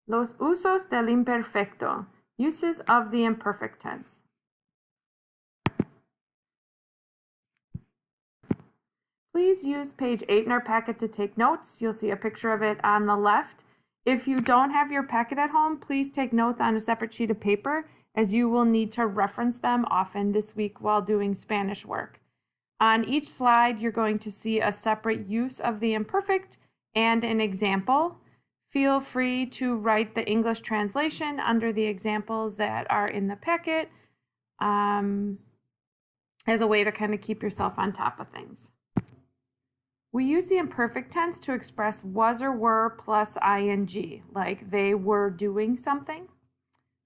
Los usos del imperfecto. Uses of the imperfect tense. Please use page 8 in our packet to take notes. You'll see a picture of it on the left. If you don't have your packet at home, please take notes on a separate sheet of paper, as you will need to reference them often this week while doing Spanish work. On each slide, you're going to see a separate use of the imperfect and an example. Feel free to write the English translation under the examples that are in the packet as a way to kind of keep yourself on top of things. We use the imperfect tense to express was or were plus ing, like they were doing something.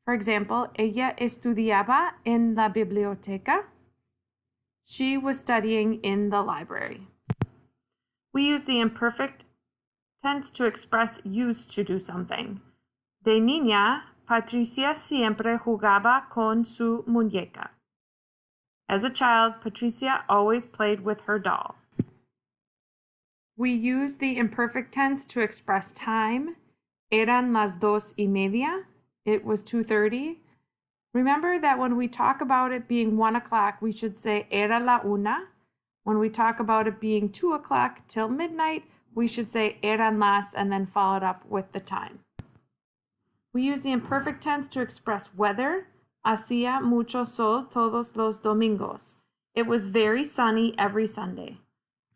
For example, ella estudiaba en la biblioteca. She was studying in the library. We use the imperfect tense to express used to do something. De niña, Patricia siempre jugaba con su muñeca. As a child, Patricia always played with her doll. We use the imperfect tense to express time. Eran las 2:30. It was 2:30. Remember that when we talk about it being 1 o'clock, we should say era la una. When we talk about it being 2 o'clock till midnight, we should say eran las and then follow it up with the time. We use the imperfect tense to express weather. Hacía mucho sol todos los domingos. It was very sunny every Sunday.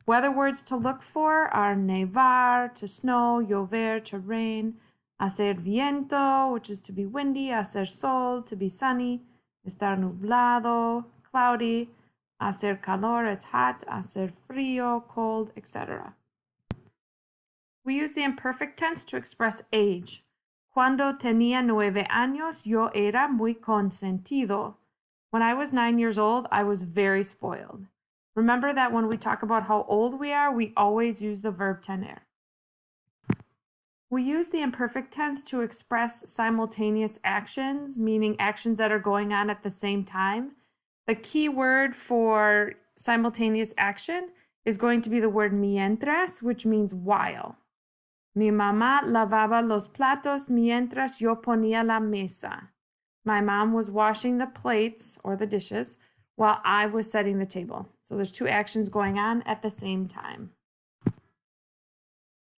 Weather words to look for are nevar, to snow, llover, to rain, hacer viento, which is to be windy, hacer sol, to be sunny, estar nublado, cloudy, hacer calor, it's hot, hacer frío, cold, etc. We use the imperfect tense to express age. Cuando tenía 9 años, yo era muy consentido. When I was 9 years old, I was very spoiled. Remember that when we talk about how old we are, we always use the verb tener. We use the imperfect tense to express simultaneous actions, meaning actions that are going on at the same time. The key word for simultaneous action is going to be the word mientras, which means while. Mi mamá lavaba los platos mientras yo ponía la mesa. My mom was washing the plates or the dishes while I was setting the table. So there's two actions going on at the same time.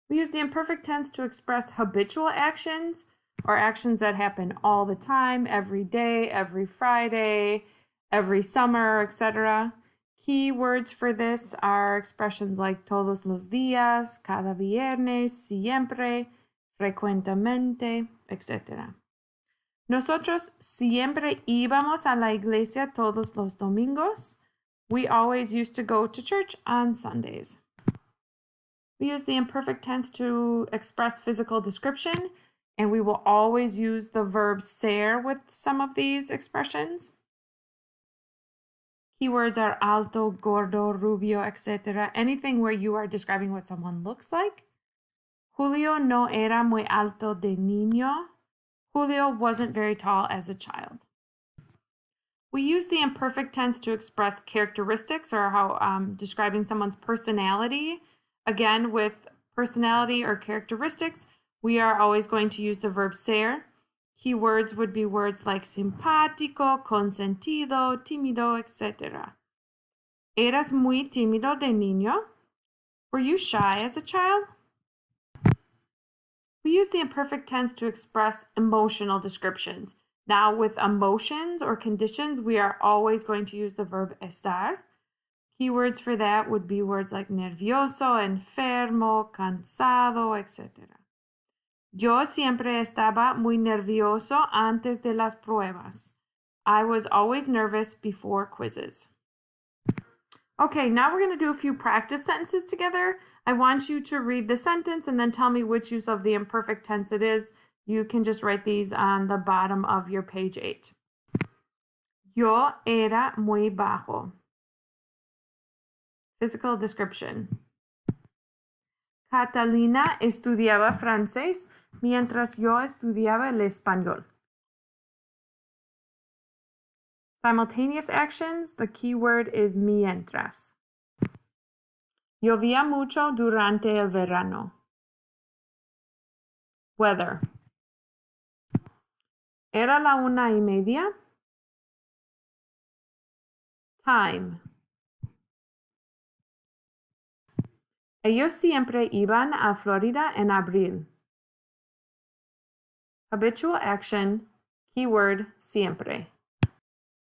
We use the imperfect tense to express habitual actions or actions that happen all the time, every day, every Friday, every summer, etc. Key words for this are expressions like todos los días, cada viernes, siempre, frecuentemente, etc. Nosotros siempre íbamos a la iglesia todos los domingos. We always used to go to church on Sundays. We use the imperfect tense to express physical description, and we will always use the verb ser with some of these expressions. Keywords are alto, gordo, rubio, etc. Anything where you are describing what someone looks like. Julio no era muy alto de niño. Julio wasn't very tall as a child. We use the imperfect tense to express characteristics or how describing someone's personality. Again, with personality or characteristics, we are always going to use the verb ser. Keywords would be words like simpático, consentido, tímido, etc. ¿Eras muy tímido de niño? Were you shy as a child? We use the imperfect tense to express emotional descriptions. Now, with emotions or conditions, we are always going to use the verb estar. Keywords for that would be words like nervioso, enfermo, cansado, etc. Yo siempre estaba muy nervioso antes de las pruebas. I was always nervous before quizzes. Okay, now we're going to do a few practice sentences together. I want you to read the sentence and then tell me which use of the imperfect tense it is. You can just write these on the bottom of your page 8. Yo era muy bajo. Physical description. Catalina estudiaba francés mientras yo estudiaba el español. Simultaneous actions, the key word is mientras. Llovía mucho durante el verano. Weather. Era la 1:30. Time. Ellos siempre iban a Florida en abril. Habitual action, keyword siempre.